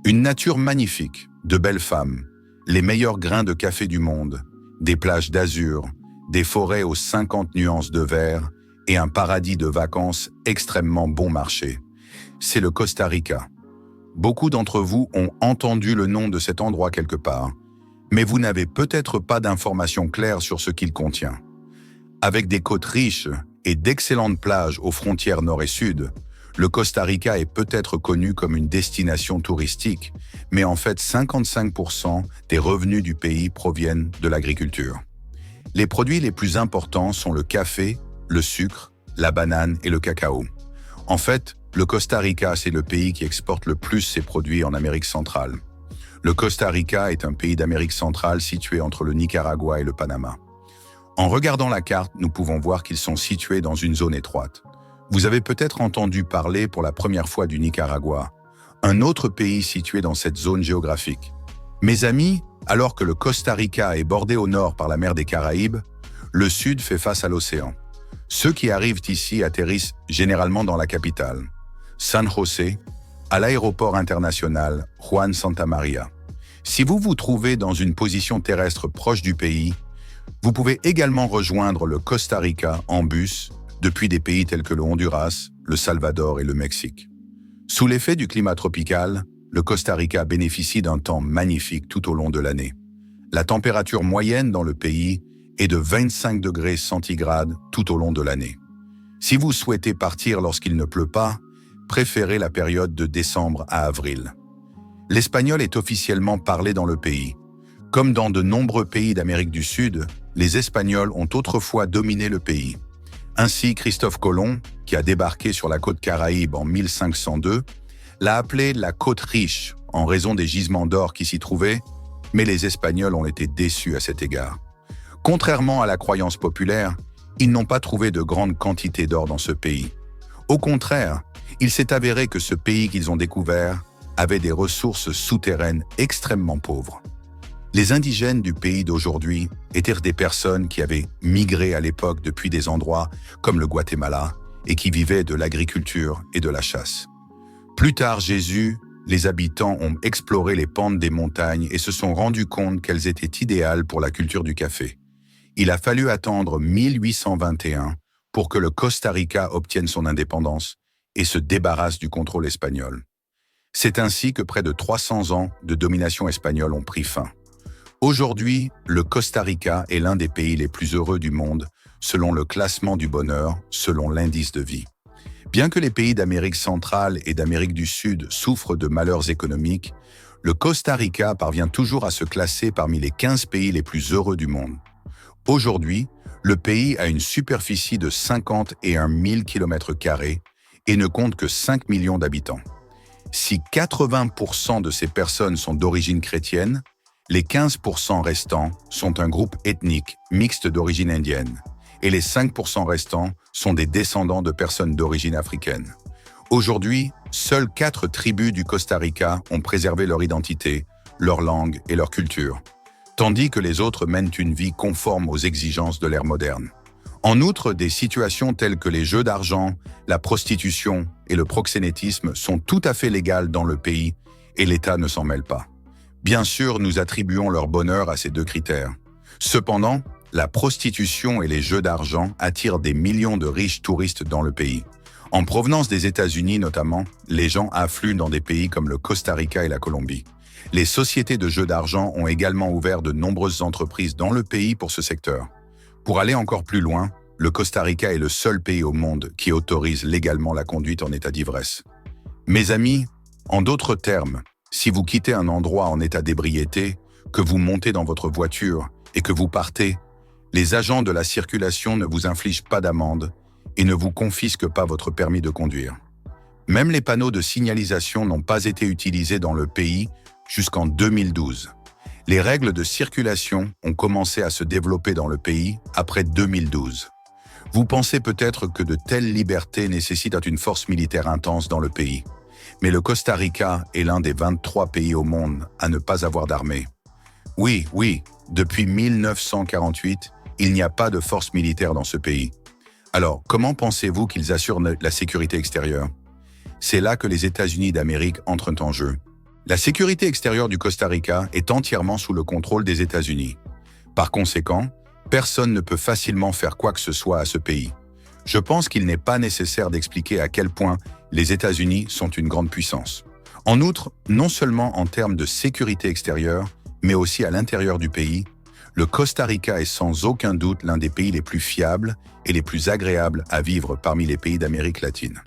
Une nature magnifique, de belles femmes, les meilleurs grains de café du monde, des plages d'azur, des forêts aux 50 nuances de vert et un paradis de vacances extrêmement bon marché. C'est le Costa Rica. Beaucoup d'entre vous ont entendu le nom de cet endroit quelque part, mais vous n'avez peut-être pas d'informations claires sur ce qu'il contient. Avec des côtes riches et d'excellentes plages aux frontières nord et sud, le Costa Rica est peut-être connu comme une destination touristique, mais en fait 55% des revenus du pays proviennent de l'agriculture. Les produits les plus importants sont le café, le sucre, la banane et le cacao. En fait, le Costa Rica, c'est le pays qui exporte le plus ses produits en Amérique centrale. Le Costa Rica est un pays d'Amérique centrale situé entre le Nicaragua et le Panama. En regardant la carte, nous pouvons voir qu'ils sont situés dans une zone étroite. Vous avez peut-être entendu parler pour la première fois du Nicaragua, un autre pays situé dans cette zone géographique. Mes amis, alors que le Costa Rica est bordé au nord par la mer des Caraïbes, le sud fait face à l'océan. Ceux qui arrivent ici atterrissent généralement dans la capitale, San José, à l'aéroport international Juan Santa Maria. Si vous vous trouvez dans une position terrestre proche du pays, vous pouvez également rejoindre le Costa Rica en bus depuis des pays tels que le Honduras, le Salvador et le Mexique. Sous l'effet du climat tropical, le Costa Rica bénéficie d'un temps magnifique tout au long de l'année. La température moyenne dans le pays est de 25 degrés centigrades tout au long de l'année. Si vous souhaitez partir lorsqu'il ne pleut pas, préférez la période de décembre à avril. L'espagnol est officiellement parlé dans le pays. Comme dans de nombreux pays d'Amérique du Sud, les Espagnols ont autrefois dominé le pays. Ainsi, Christophe Colomb, qui a débarqué sur la côte Caraïbe en 1502, l'a appelée la côte riche en raison des gisements d'or qui s'y trouvaient, mais les Espagnols ont été déçus à cet égard. Contrairement à la croyance populaire, ils n'ont pas trouvé de grandes quantités d'or dans ce pays. Au contraire, il s'est avéré que ce pays qu'ils ont découvert avait des ressources souterraines extrêmement pauvres. Les indigènes du pays d'aujourd'hui étaient des personnes qui avaient migré à l'époque depuis des endroits comme le Guatemala et qui vivaient de l'agriculture et de la chasse. Plus tard, Jésus, les habitants ont exploré les pentes des montagnes et se sont rendus compte qu'elles étaient idéales pour la culture du café. Il a fallu attendre 1821 pour que le Costa Rica obtienne son indépendance et se débarrasse du contrôle espagnol. C'est ainsi que près de 300 ans de domination espagnole ont pris fin. Aujourd'hui, le Costa Rica est l'un des pays les plus heureux du monde, selon le classement du bonheur, selon l'indice de vie. Bien que les pays d'Amérique centrale et d'Amérique du Sud souffrent de malheurs économiques, le Costa Rica parvient toujours à se classer parmi les 15 pays les plus heureux du monde. Aujourd'hui, le pays a une superficie de 51 000 km² et ne compte que 5 millions d'habitants. Si 80% de ces personnes sont d'origine chrétienne, les 15% restants sont un groupe ethnique mixte d'origine indienne, et les 5% restants sont des descendants de personnes d'origine africaine. Aujourd'hui, seules 4 tribus du Costa Rica ont préservé leur identité, leur langue et leur culture, tandis que les autres mènent une vie conforme aux exigences de l'ère moderne. En outre, des situations telles que les jeux d'argent, la prostitution et le proxénétisme sont tout à fait légales dans le pays et l'État ne s'en mêle pas. Bien sûr, nous attribuons leur bonheur à ces 2 critères. Cependant, la prostitution et les jeux d'argent attirent des millions de riches touristes dans le pays. En provenance des États-Unis notamment, les gens affluent dans des pays comme le Costa Rica et la Colombie. Les sociétés de jeux d'argent ont également ouvert de nombreuses entreprises dans le pays pour ce secteur. Pour aller encore plus loin, le Costa Rica est le seul pays au monde qui autorise légalement la conduite en état d'ivresse. Mes amis, en d'autres termes, si vous quittez un endroit en état d'ébriété, que vous montez dans votre voiture et que vous partez, les agents de la circulation ne vous infligent pas d'amende et ne vous confisquent pas votre permis de conduire. Même les panneaux de signalisation n'ont pas été utilisés dans le pays jusqu'en 2012. Les règles de circulation ont commencé à se développer dans le pays après 2012. Vous pensez peut-être que de telles libertés nécessitent une force militaire intense dans le pays. Mais le Costa Rica est l'un des 23 pays au monde à ne pas avoir d'armée. Oui, depuis 1948, il n'y a pas de force militaire dans ce pays. Alors, comment pensez-vous qu'ils assurent la sécurité extérieure? C'est là que les États-Unis d'Amérique entrent en jeu. La sécurité extérieure du Costa Rica est entièrement sous le contrôle des États-Unis. Par conséquent, personne ne peut facilement faire quoi que ce soit à ce pays. Je pense qu'il n'est pas nécessaire d'expliquer à quel point les États-Unis sont une grande puissance. En outre, non seulement en termes de sécurité extérieure, mais aussi à l'intérieur du pays, le Costa Rica est sans aucun doute l'un des pays les plus fiables et les plus agréables à vivre parmi les pays d'Amérique latine.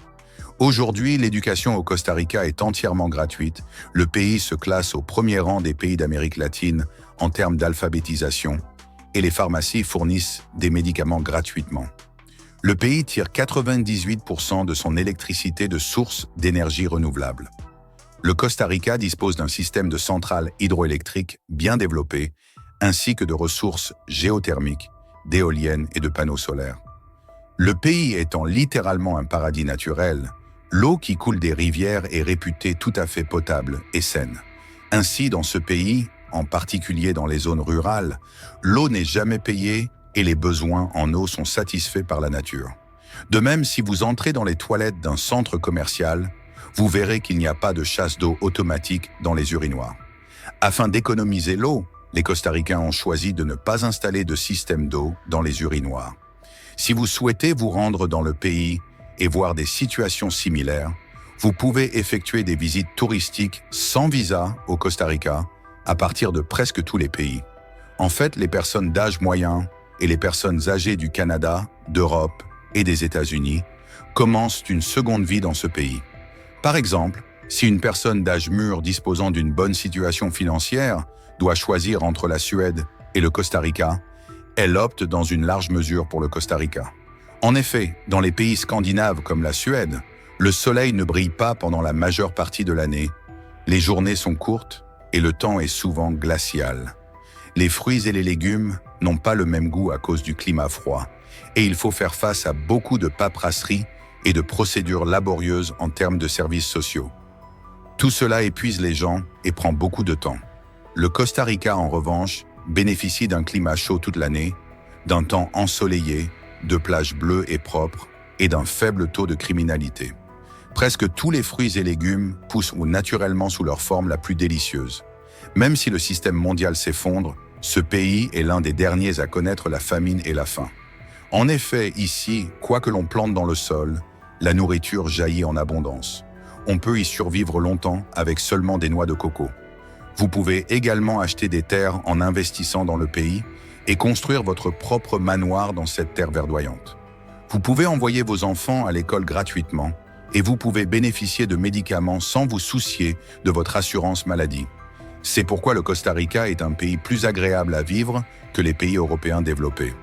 Aujourd'hui, l'éducation au Costa Rica est entièrement gratuite. Le pays se classe au premier rang des pays d'Amérique latine en termes d'alphabétisation et les pharmacies fournissent des médicaments gratuitement. Le pays tire 98% de son électricité de sources d'énergie renouvelable. Le Costa Rica dispose d'un système de centrales hydroélectriques bien développé, ainsi que de ressources géothermiques, d'éoliennes et de panneaux solaires. Le pays étant littéralement un paradis naturel, l'eau qui coule des rivières est réputée tout à fait potable et saine. Ainsi, dans ce pays, en particulier dans les zones rurales, l'eau n'est jamais payée et les besoins en eau sont satisfaits par la nature. De même, si vous entrez dans les toilettes d'un centre commercial, vous verrez qu'il n'y a pas de chasse d'eau automatique dans les urinoirs. Afin d'économiser l'eau, les Costaricains ont choisi de ne pas installer de système d'eau dans les urinoirs. Si vous souhaitez vous rendre dans le pays et voir des situations similaires, vous pouvez effectuer des visites touristiques sans visa au Costa Rica à partir de presque tous les pays. En fait, les personnes d'âge moyen et les personnes âgées du Canada, d'Europe et des États-Unis commencent une seconde vie dans ce pays. Par exemple, si une personne d'âge mûr disposant d'une bonne situation financière doit choisir entre la Suède et le Costa Rica, elle opte dans une large mesure pour le Costa Rica. En effet, dans les pays scandinaves comme la Suède, le soleil ne brille pas pendant la majeure partie de l'année, les journées sont courtes et le temps est souvent glacial. Les fruits et les légumes n'ont pas le même goût à cause du climat froid, et il faut faire face à beaucoup de paperasserie et de procédures laborieuses en termes de services sociaux. Tout cela épuise les gens et prend beaucoup de temps. Le Costa Rica, en revanche, bénéficie d'un climat chaud toute l'année, d'un temps ensoleillé, de plages bleues et propres et d'un faible taux de criminalité. Presque tous les fruits et légumes poussent naturellement sous leur forme la plus délicieuse. Même si le système mondial s'effondre, ce pays est l'un des derniers à connaître la famine et la faim. En effet, ici, quoi que l'on plante dans le sol, la nourriture jaillit en abondance. On peut y survivre longtemps avec seulement des noix de coco. Vous pouvez également acheter des terres en investissant dans le pays et construire votre propre manoir dans cette terre verdoyante. Vous pouvez envoyer vos enfants à l'école gratuitement et vous pouvez bénéficier de médicaments sans vous soucier de votre assurance maladie. C'est pourquoi le Costa Rica est un pays plus agréable à vivre que les pays européens développés.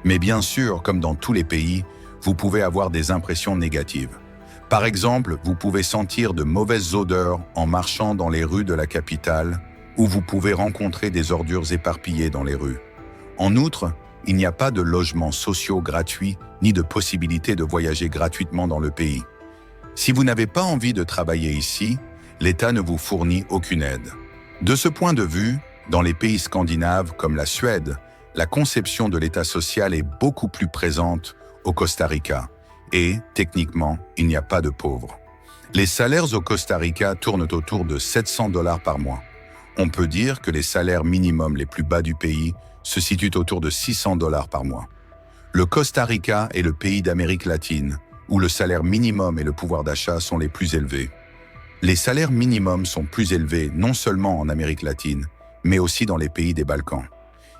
Mais bien sûr, comme dans tous les pays, vous pouvez avoir des impressions négatives. Par exemple, vous pouvez sentir de mauvaises odeurs en marchant dans les rues de la capitale, ou vous pouvez rencontrer des ordures éparpillées dans les rues. En outre, il n'y a pas de logements sociaux gratuits ni de possibilité de voyager gratuitement dans le pays. Si vous n'avez pas envie de travailler ici, l'État ne vous fournit aucune aide. De ce point de vue, dans les pays scandinaves comme la Suède, la conception de l'État social est beaucoup plus présente au Costa Rica et, techniquement, il n'y a pas de pauvres. Les salaires au Costa Rica tournent autour de 700 $ par mois. On peut dire que les salaires minimums les plus bas du pays se situent autour de 600 $ par mois. Le Costa Rica est le pays d'Amérique latine où le salaire minimum et le pouvoir d'achat sont les plus élevés. Les salaires minimums sont plus élevés non seulement en Amérique latine, mais aussi dans les pays des Balkans.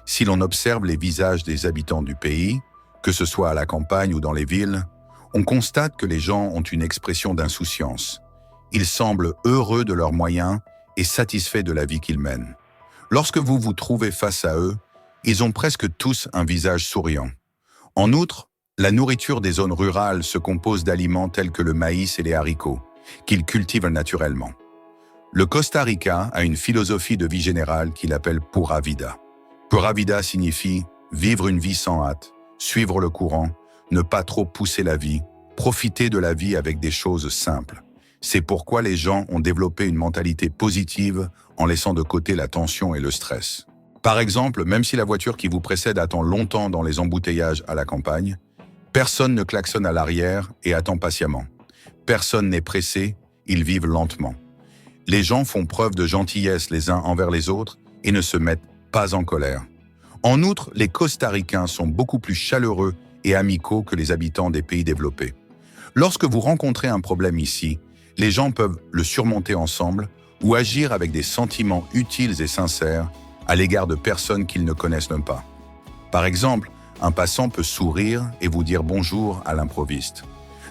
Si l'on observe les visages des habitants du pays, que ce soit à la campagne ou dans les villes, on constate que les gens ont une expression d'insouciance. Ils semblent heureux de leurs moyens et satisfaits de la vie qu'ils mènent. Lorsque vous vous trouvez face à eux, ils ont presque tous un visage souriant. En outre, la nourriture des zones rurales se compose d'aliments tels que le maïs et les haricots, qu'ils cultivent naturellement. Le Costa Rica a une philosophie de vie générale qu'il appelle Pura Vida. Pura Vida signifie vivre une vie sans hâte, suivre le courant, ne pas trop pousser la vie, profiter de la vie avec des choses simples. C'est pourquoi les gens ont développé une mentalité positive en laissant de côté la tension et le stress. Par exemple, même si la voiture qui vous précède attend longtemps dans les embouteillages à la campagne, personne ne klaxonne à l'arrière et attend patiemment. Personne n'est pressé, ils vivent lentement. Les gens font preuve de gentillesse les uns envers les autres et ne se mettent pas en colère. En outre, les Costaricains sont beaucoup plus chaleureux et amicaux que les habitants des pays développés. Lorsque vous rencontrez un problème ici, les gens peuvent le surmonter ensemble ou agir avec des sentiments utiles et sincères à l'égard de personnes qu'ils ne connaissent même pas. Par exemple, un passant peut sourire et vous dire bonjour à l'improviste.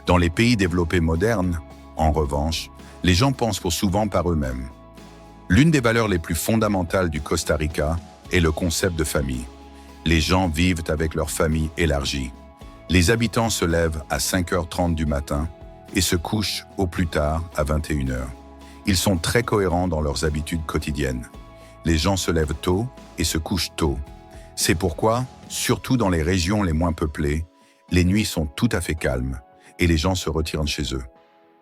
Dans les pays développés modernes, en revanche, les gens pensent pour souvent par eux-mêmes. L'une des valeurs les plus fondamentales du Costa Rica est le concept de famille. Les gens vivent avec leur famille élargie. Les habitants se lèvent à 5h30 du matin et se couchent au plus tard à 21h. Ils sont très cohérents dans leurs habitudes quotidiennes. Les gens se lèvent tôt et se couchent tôt. C'est pourquoi, surtout dans les régions les moins peuplées, les nuits sont tout à fait calmes et les gens se retirent chez eux.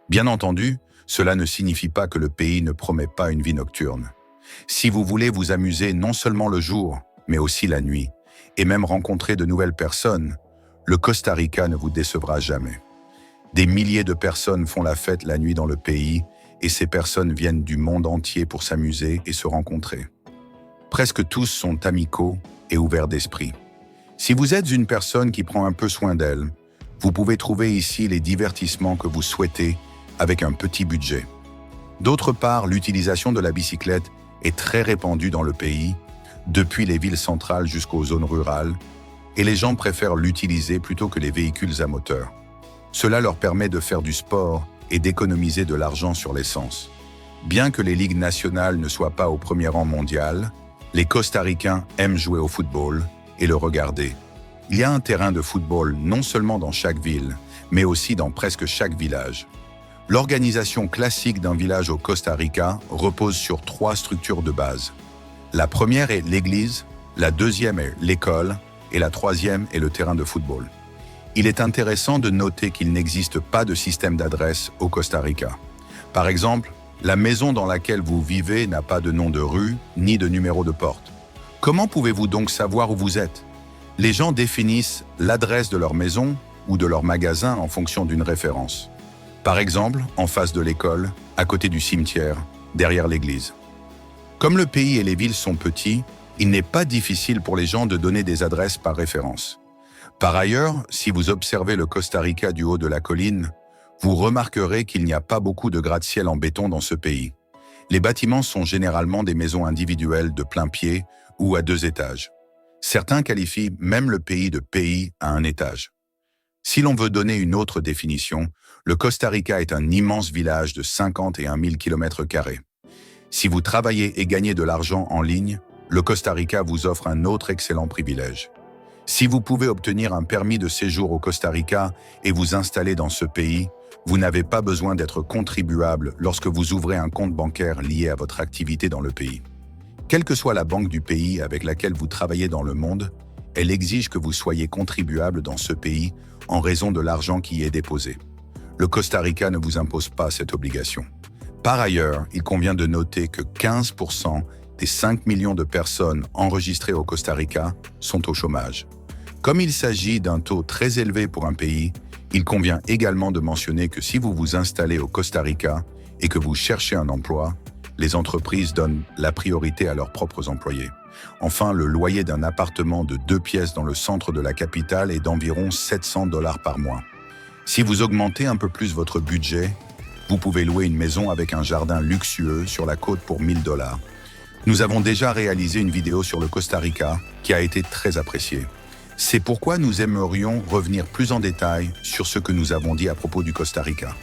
Bien entendu, cela ne signifie pas que le pays ne promet pas une vie nocturne. Si vous voulez vous amuser non seulement le jour, mais aussi la nuit, et même rencontrer de nouvelles personnes, le Costa Rica ne vous décevra jamais. Des milliers de personnes font la fête la nuit dans le pays, et ces personnes viennent du monde entier pour s'amuser et se rencontrer. Presque tous sont amicaux et ouverts d'esprit. Si vous êtes une personne qui prend un peu soin d'elle, vous pouvez trouver ici les divertissements que vous souhaitez avec un petit budget. D'autre part, l'utilisation de la bicyclette est très répandue dans le pays, depuis les villes centrales jusqu'aux zones rurales, et les gens préfèrent l'utiliser plutôt que les véhicules à moteur. Cela leur permet de faire du sport et d'économiser de l'argent sur l'essence. Bien que les ligues nationales ne soient pas au premier rang mondial, les Costaricains aiment jouer au football et le regarder. Il y a un terrain de football non seulement dans chaque ville, mais aussi dans presque chaque village. L'organisation classique d'un village au Costa Rica repose sur 3 structures de base. La première est l'église, la deuxième est l'école et la troisième est le terrain de football. Il est intéressant de noter qu'il n'existe pas de système d'adresse au Costa Rica. Par exemple, la maison dans laquelle vous vivez n'a pas de nom de rue ni de numéro de porte. Comment pouvez-vous donc savoir où vous êtes? Les gens définissent l'adresse de leur maison ou de leur magasin en fonction d'une référence. Par exemple, en face de l'école, à côté du cimetière, derrière l'église. Comme le pays et les villes sont petits, il n'est pas difficile pour les gens de donner des adresses par référence. Par ailleurs, si vous observez le Costa Rica du haut de la colline, vous remarquerez qu'il n'y a pas beaucoup de gratte-ciel en béton dans ce pays. Les bâtiments sont généralement des maisons individuelles de plein pied ou à 2 étages. Certains qualifient même le pays de pays à 1 étage. Si l'on veut donner une autre définition, le Costa Rica est un immense village de 51 000 km². Si vous travaillez et gagnez de l'argent en ligne, le Costa Rica vous offre un autre excellent privilège. Si vous pouvez obtenir un permis de séjour au Costa Rica et vous installer dans ce pays, vous n'avez pas besoin d'être contribuable lorsque vous ouvrez un compte bancaire lié à votre activité dans le pays. Quelle que soit la banque du pays avec laquelle vous travaillez dans le monde, elle exige que vous soyez contribuable dans ce pays en raison de l'argent qui y est déposé. Le Costa Rica ne vous impose pas cette obligation. Par ailleurs, il convient de noter que 15% des 5 millions de personnes enregistrées au Costa Rica sont au chômage. Comme il s'agit d'un taux très élevé pour un pays, il convient également de mentionner que si vous vous installez au Costa Rica et que vous cherchez un emploi, les entreprises donnent la priorité à leurs propres employés. Enfin, le loyer d'un appartement de 2 pièces dans le centre de la capitale est d'environ 700 $ par mois. Si vous augmentez un peu plus votre budget, vous pouvez louer une maison avec un jardin luxueux sur la côte pour 1 000 $. Nous avons déjà réalisé une vidéo sur le Costa Rica qui a été très appréciée. C'est pourquoi nous aimerions revenir plus en détail sur ce que nous avons dit à propos du Costa Rica.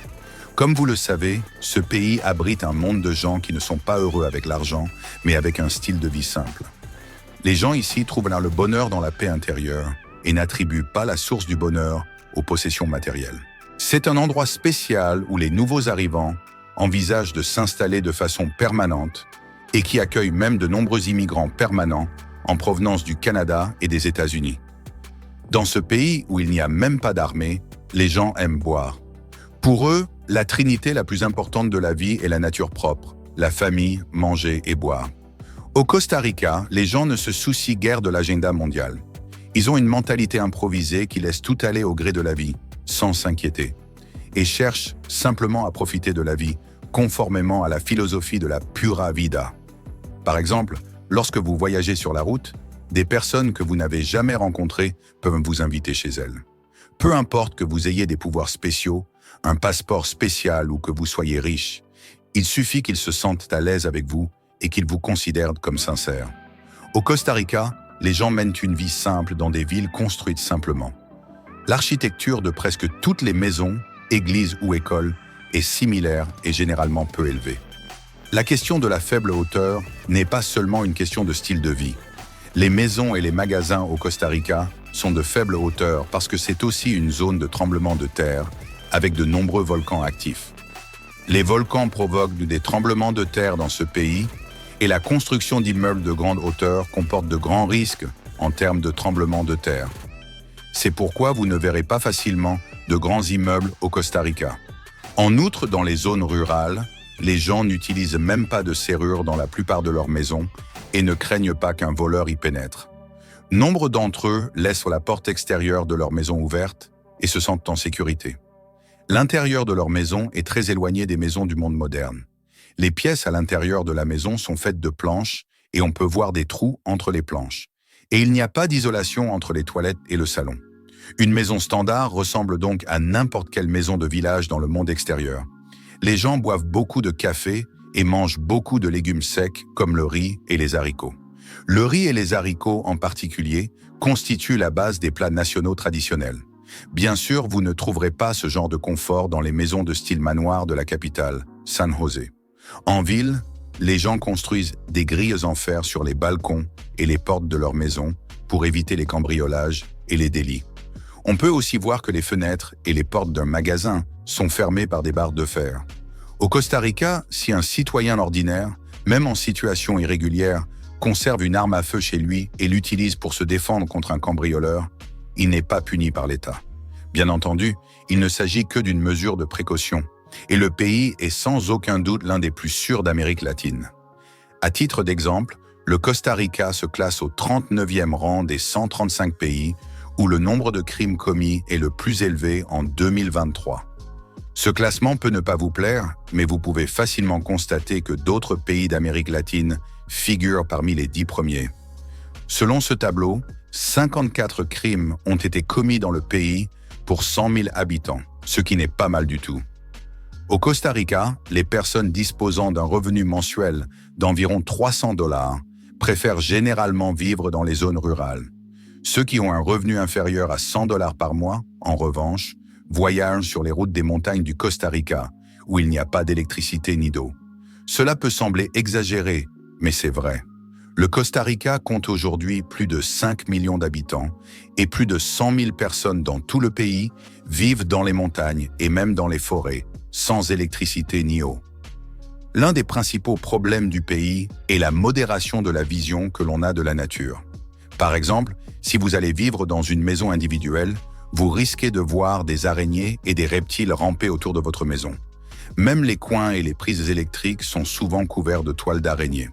Comme vous le savez, ce pays abrite un monde de gens qui ne sont pas heureux avec l'argent, mais avec un style de vie simple. Les gens ici trouvent le bonheur dans la paix intérieure et n'attribuent pas la source du bonheur aux possessions matérielles. C'est un endroit spécial où les nouveaux arrivants envisagent de s'installer de façon permanente et qui accueille même de nombreux immigrants permanents en provenance du Canada et des États-Unis. Dans ce pays où il n'y a même pas d'armée, les gens aiment boire. Pour eux, la trinité la plus importante de la vie est la nature propre, la famille, manger et boire. Au Costa Rica, les gens ne se soucient guère de l'agenda mondial. Ils ont une mentalité improvisée qui laisse tout aller au gré de la vie, sans s'inquiéter, et cherchent simplement à profiter de la vie, conformément à la philosophie de la pura vida. Par exemple, lorsque vous voyagez sur la route, des personnes que vous n'avez jamais rencontrées peuvent vous inviter chez elles. Peu importe que vous ayez des pouvoirs spéciaux, un passeport spécial ou que vous soyez riche, il suffit qu'ils se sentent à l'aise avec vous et qu'ils vous considèrent comme sincère. Au Costa Rica, les gens mènent une vie simple dans des villes construites simplement. L'architecture de presque toutes les maisons, églises ou écoles est similaire et généralement peu élevée. La question de la faible hauteur n'est pas seulement une question de style de vie. Les maisons et les magasins au Costa Rica sont de faible hauteur parce que c'est aussi une zone de tremblement de terre avec de nombreux volcans actifs. Les volcans provoquent des tremblements de terre dans ce pays et la construction d'immeubles de grande hauteur comporte de grands risques en termes de tremblements de terre. C'est pourquoi vous ne verrez pas facilement de grands immeubles au Costa Rica. En outre, dans les zones rurales, les gens n'utilisent même pas de serrure dans la plupart de leurs maisons et ne craignent pas qu'un voleur y pénètre. Nombre d'entre eux laissent la porte extérieure de leur maison ouverte et se sentent en sécurité. L'intérieur de leur maison est très éloigné des maisons du monde moderne. Les pièces à l'intérieur de la maison sont faites de planches et on peut voir des trous entre les planches. Et il n'y a pas d'isolation entre les toilettes et le salon. Une maison standard ressemble donc à n'importe quelle maison de village dans le monde extérieur. Les gens boivent beaucoup de café et mangent beaucoup de légumes secs comme le riz et les haricots. Le riz et les haricots en particulier constituent la base des plats nationaux traditionnels. Bien sûr, vous ne trouverez pas ce genre de confort dans les maisons de style manoir de la capitale, San José. En ville, les gens construisent des grilles en fer sur les balcons et les portes de leur maison pour éviter les cambriolages et les délits. On peut aussi voir que les fenêtres et les portes d'un magasin sont fermées par des barres de fer. Au Costa Rica, si un citoyen ordinaire, même en situation irrégulière, conserve une arme à feu chez lui et l'utilise pour se défendre contre un cambrioleur, il n'est pas puni par l'État. Bien entendu, il ne s'agit que d'une mesure de précaution, et le pays est sans aucun doute l'un des plus sûrs d'Amérique latine. À titre d'exemple, le Costa Rica se classe au 39e rang des 135 pays où le nombre de crimes commis est le plus élevé en 2023. Ce classement peut ne pas vous plaire, mais vous pouvez facilement constater que d'autres pays d'Amérique latine figurent parmi les 10 premiers. Selon ce tableau, 54 crimes ont été commis dans le pays pour 100 000 habitants, ce qui n'est pas mal du tout. Au Costa Rica, les personnes disposant d'un revenu mensuel d'environ 300 $ préfèrent généralement vivre dans les zones rurales. Ceux qui ont un revenu inférieur à 100 $ par mois, en revanche, voyagent sur les routes des montagnes du Costa Rica, où il n'y a pas d'électricité ni d'eau. Cela peut sembler exagéré, mais c'est vrai. Le Costa Rica compte aujourd'hui plus de 5 millions d'habitants et plus de 100 000 personnes dans tout le pays vivent dans les montagnes et même dans les forêts, sans électricité ni eau. L'un des principaux problèmes du pays est la modération de la vision que l'on a de la nature. Par exemple, si vous allez vivre dans une maison individuelle, vous risquez de voir des araignées et des reptiles ramper autour de votre maison. Même les coins et les prises électriques sont souvent couverts de toiles d'araignées.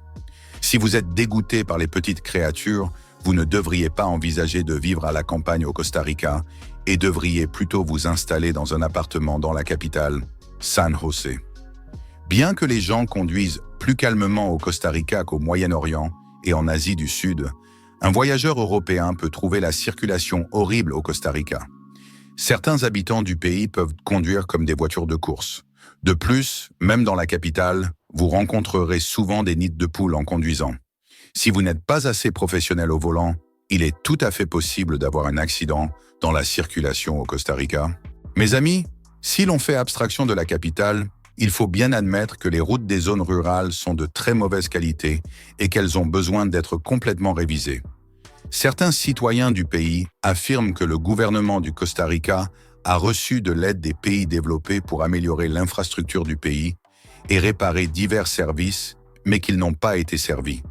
Si vous êtes dégoûté par les petites créatures, vous ne devriez pas envisager de vivre à la campagne au Costa Rica et devriez plutôt vous installer dans un appartement dans la capitale, San José. Bien que les gens conduisent plus calmement au Costa Rica qu'au Moyen-Orient et en Asie du Sud, un voyageur européen peut trouver la circulation horrible au Costa Rica. Certains habitants du pays peuvent conduire comme des voitures de course. De plus, même dans la capitale, vous rencontrerez souvent des nids de poules en conduisant. Si vous n'êtes pas assez professionnel au volant, il est tout à fait possible d'avoir un accident dans la circulation au Costa Rica. Mes amis, si l'on fait abstraction de la capitale, il faut bien admettre que les routes des zones rurales sont de très mauvaise qualité et qu'elles ont besoin d'être complètement révisées. Certains citoyens du pays affirment que le gouvernement du Costa Rica a reçu de l'aide des pays développés pour améliorer l'infrastructure du pays et réparer divers services, mais qu'ils n'ont pas été servis.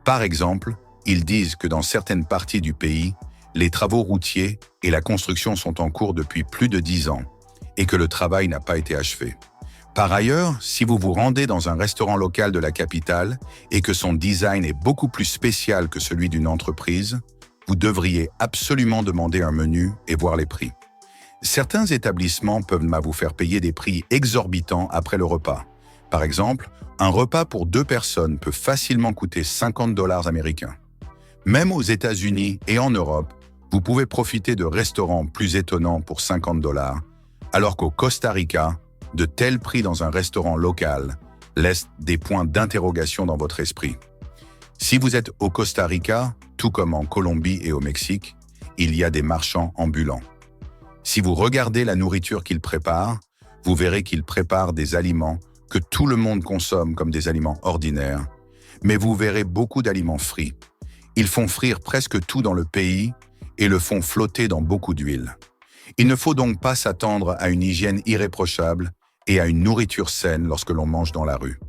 Par exemple, ils disent que dans certaines parties du pays, les travaux routiers et la construction sont en cours depuis plus de 10 ans et que le travail n'a pas été achevé. Par ailleurs, si vous vous rendez dans un restaurant local de la capitale et que son design est beaucoup plus spécial que celui d'une entreprise, vous devriez absolument demander un menu et voir les prix. Certains établissements peuvent vous faire payer des prix exorbitants après le repas, Par exemple, un repas pour 2 personnes peut facilement coûter 50 dollars américains. Même aux États-Unis et en Europe, vous pouvez profiter de restaurants plus étonnants pour 50 dollars, alors qu'au Costa Rica, de tels prix dans un restaurant local laissent des points d'interrogation dans votre esprit. Si vous êtes au Costa Rica, tout comme en Colombie et au Mexique, il y a des marchands ambulants. Si vous regardez la nourriture qu'ils préparent, vous verrez qu'ils préparent des aliments que tout le monde consomme comme des aliments ordinaires, mais vous verrez beaucoup d'aliments frits. Ils font frire presque tout dans le pays et le font flotter dans beaucoup d'huile. Il ne faut donc pas s'attendre à une hygiène irréprochable et à une nourriture saine lorsque l'on mange dans la rue.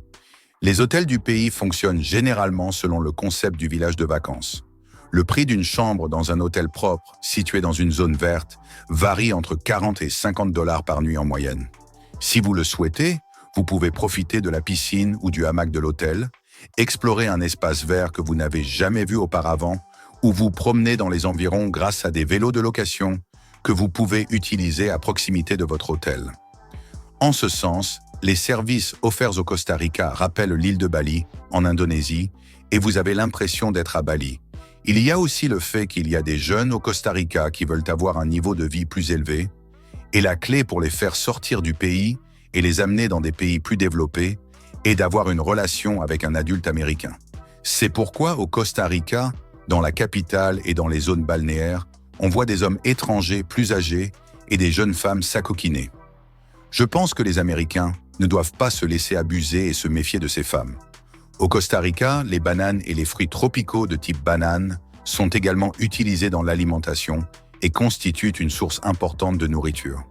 Les hôtels du pays fonctionnent généralement selon le concept du village de vacances. Le prix d'une chambre dans un hôtel propre, situé dans une zone verte, varie entre 40 et 50 dollars par nuit en moyenne. Si vous le souhaitez, vous pouvez profiter de la piscine ou du hamac de l'hôtel, explorer un espace vert que vous n'avez jamais vu auparavant, ou vous promener dans les environs grâce à des vélos de location que vous pouvez utiliser à proximité de votre hôtel. En ce sens, les services offerts au Costa Rica rappellent l'île de Bali, en Indonésie, et vous avez l'impression d'être à Bali. Il y a aussi le fait qu'il y a des jeunes au Costa Rica qui veulent avoir un niveau de vie plus élevé, et la clé pour les faire sortir du pays et les amener dans des pays plus développés est d'avoir une relation avec un adulte américain. C'est pourquoi au Costa Rica, dans la capitale et dans les zones balnéaires, on voit des hommes étrangers plus âgés et des jeunes femmes s'acoquiner. Je pense que les Américains ne doivent pas se laisser abuser et se méfier de ces femmes. Au Costa Rica, les bananes et les fruits tropicaux de type banane sont également utilisés dans l'alimentation et constituent une source importante de nourriture.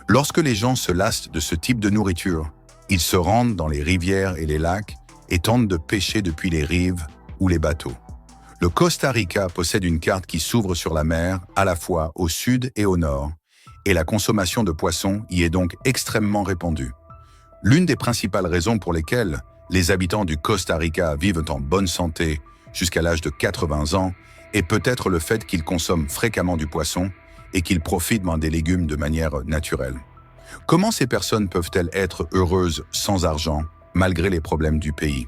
Lorsque les gens se lassent de ce type de nourriture, ils se rendent dans les rivières et les lacs et tentent de pêcher depuis les rives ou les bateaux. Le Costa Rica possède une carte qui s'ouvre sur la mer à la fois au sud et au nord, et la consommation de poissons y est donc extrêmement répandue. L'une des principales raisons pour lesquelles les habitants du Costa Rica vivent en bonne santé jusqu'à l'âge de 80 ans est peut-être le fait qu'ils consomment fréquemment du poisson et qu'ils profitent des légumes de manière naturelle. Comment ces personnes peuvent-elles être heureuses sans argent, malgré les problèmes du pays?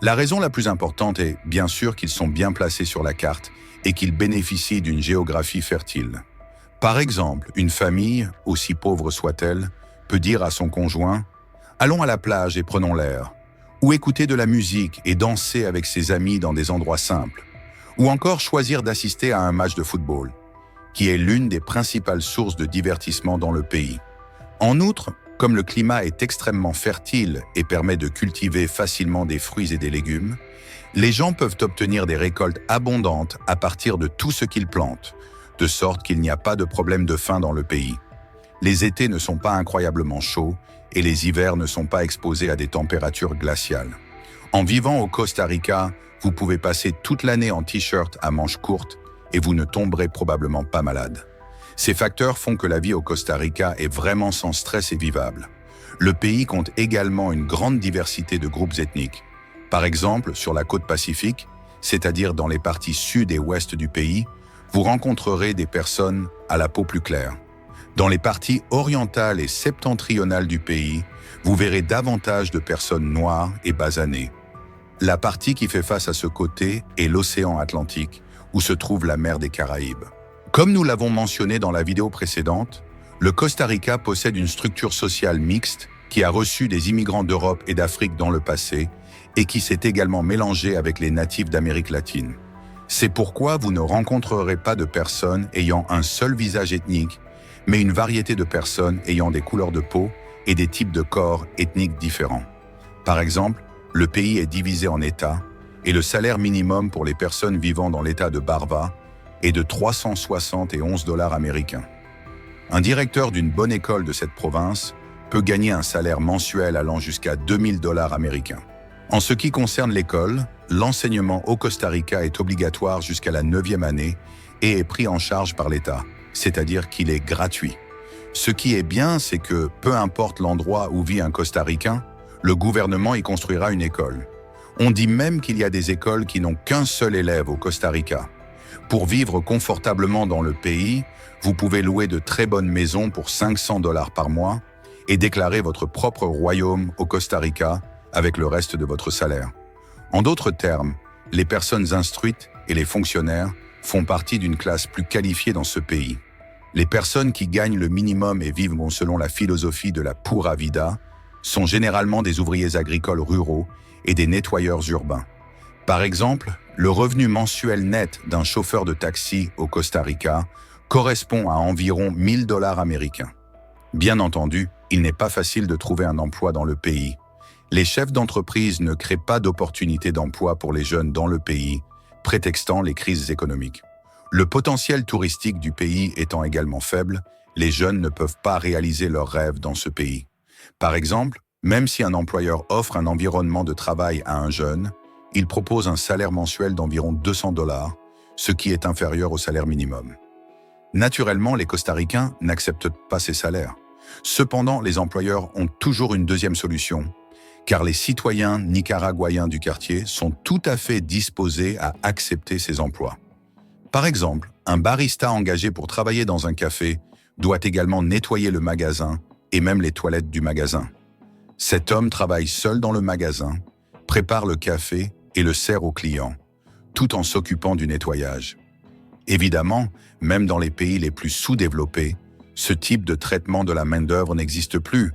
La raison la plus importante est, bien sûr, qu'ils sont bien placés sur la carte et qu'ils bénéficient d'une géographie fertile. Par exemple, une famille, aussi pauvre soit-elle, peut dire à son conjoint « Allons à la plage et prenons l'air », ou écouter de la musique et danser avec ses amis dans des endroits simples, ou encore choisir d'assister à un match de football, qui est l'une des principales sources de divertissement dans le pays. En outre, comme le climat est extrêmement fertile et permet de cultiver facilement des fruits et des légumes, les gens peuvent obtenir des récoltes abondantes à partir de tout ce qu'ils plantent, de sorte qu'il n'y a pas de problème de faim dans le pays. Les étés ne sont pas incroyablement chauds et les hivers ne sont pas exposés à des températures glaciales. En vivant au Costa Rica, vous pouvez passer toute l'année en t-shirt à manches courtes et vous ne tomberez probablement pas malade. Ces facteurs font que la vie au Costa Rica est vraiment sans stress et vivable. Le pays compte également une grande diversité de groupes ethniques. Par exemple, sur la côte pacifique, c'est-à-dire dans les parties sud et ouest du pays, vous rencontrerez des personnes à la peau plus claire. Dans les parties orientales et septentrionales du pays, vous verrez davantage de personnes noires et basanées. La partie qui fait face à ce côté est l'océan Atlantique, où se trouve la mer des Caraïbes. Comme nous l'avons mentionné dans la vidéo précédente, le Costa Rica possède une structure sociale mixte qui a reçu des immigrants d'Europe et d'Afrique dans le passé et qui s'est également mélangée avec les natifs d'Amérique latine. C'est pourquoi vous ne rencontrerez pas de personnes ayant un seul visage ethnique, mais une variété de personnes ayant des couleurs de peau et des types de corps ethniques différents. Par exemple, le pays est divisé en États et le salaire minimum pour les personnes vivant dans l'État de Barva est de 371 dollars américains. Un directeur d'une bonne école de cette province peut gagner un salaire mensuel allant jusqu'à 2000 dollars américains. En ce qui concerne l'école, l'enseignement au Costa Rica est obligatoire jusqu'à la 9e année et est pris en charge par l'État, c'est-à-dire qu'il est gratuit. Ce qui est bien, c'est que, peu importe l'endroit où vit un Costa-Ricain, le gouvernement y construira une école. On dit même qu'il y a des écoles qui n'ont qu'un seul élève au Costa Rica. Pour vivre confortablement dans le pays, vous pouvez louer de très bonnes maisons pour 500 dollars par mois et déclarer votre propre royaume au Costa Rica avec le reste de votre salaire. En d'autres termes, les personnes instruites et les fonctionnaires font partie d'une classe plus qualifiée dans ce pays. Les personnes qui gagnent le minimum et vivent selon la philosophie de la pura vida sont généralement des ouvriers agricoles ruraux et des nettoyeurs urbains. Par exemple, le revenu mensuel net d'un chauffeur de taxi au Costa Rica correspond à environ 1 000 $ américains. Bien entendu, il n'est pas facile de trouver un emploi dans le pays. Les chefs d'entreprise ne créent pas d'opportunités d'emploi pour les jeunes dans le pays, prétextant les crises économiques. Le potentiel touristique du pays étant également faible, les jeunes ne peuvent pas réaliser leurs rêves dans ce pays. Par exemple, même si un employeur offre un environnement de travail à un jeune, il propose un salaire mensuel d'environ 200 $, ce qui est inférieur au salaire minimum. Naturellement, les Costaricains n'acceptent pas ces salaires. Cependant, les employeurs ont toujours une deuxième solution, car les citoyens nicaraguayens du quartier sont tout à fait disposés à accepter ces emplois. Par exemple, un barista engagé pour travailler dans un café doit également nettoyer le magasin et même les toilettes du magasin. Cet homme travaille seul dans le magasin, prépare le café et le sert aux clients, tout en s'occupant du nettoyage. Évidemment, même dans les pays les plus sous-développés, ce type de traitement de la main-d'œuvre n'existe plus.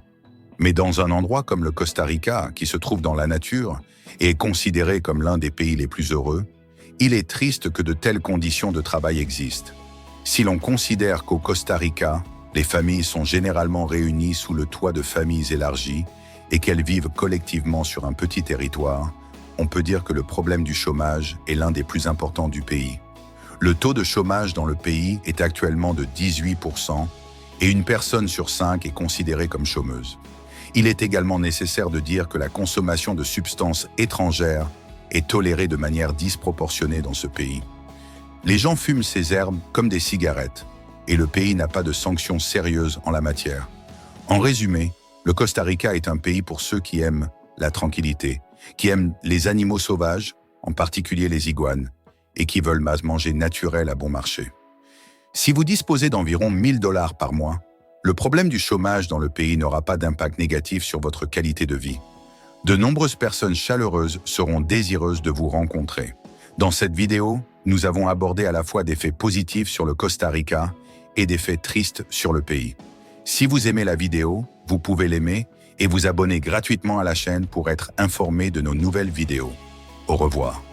Mais dans un endroit comme le Costa Rica, qui se trouve dans la nature et est considéré comme l'un des pays les plus heureux, il est triste que de telles conditions de travail existent. Si l'on considère qu'au Costa Rica, les familles sont généralement réunies sous le toit de familles élargies et qu'elles vivent collectivement sur un petit territoire, on peut dire que le problème du chômage est l'un des plus importants du pays. Le taux de chômage dans le pays est actuellement de 18% et une personne sur 5 est considérée comme chômeuse. Il est également nécessaire de dire que la consommation de substances étrangères est tolérée de manière disproportionnée dans ce pays. Les gens fument ces herbes comme des cigarettes et le pays n'a pas de sanctions sérieuses en la matière. En résumé, le Costa Rica est un pays pour ceux qui aiment la tranquillité, qui aiment les animaux sauvages, en particulier les iguanes, et qui veulent manger naturel à bon marché. Si vous disposez d'environ 1 000 $ par mois, le problème du chômage dans le pays n'aura pas d'impact négatif sur votre qualité de vie. De nombreuses personnes chaleureuses seront désireuses de vous rencontrer. Dans cette vidéo, nous avons abordé à la fois des faits positifs sur le Costa Rica et des faits tristes sur le pays. Si vous aimez la vidéo, vous pouvez l'aimer et vous abonner gratuitement à la chaîne pour être informé de nos nouvelles vidéos. Au revoir.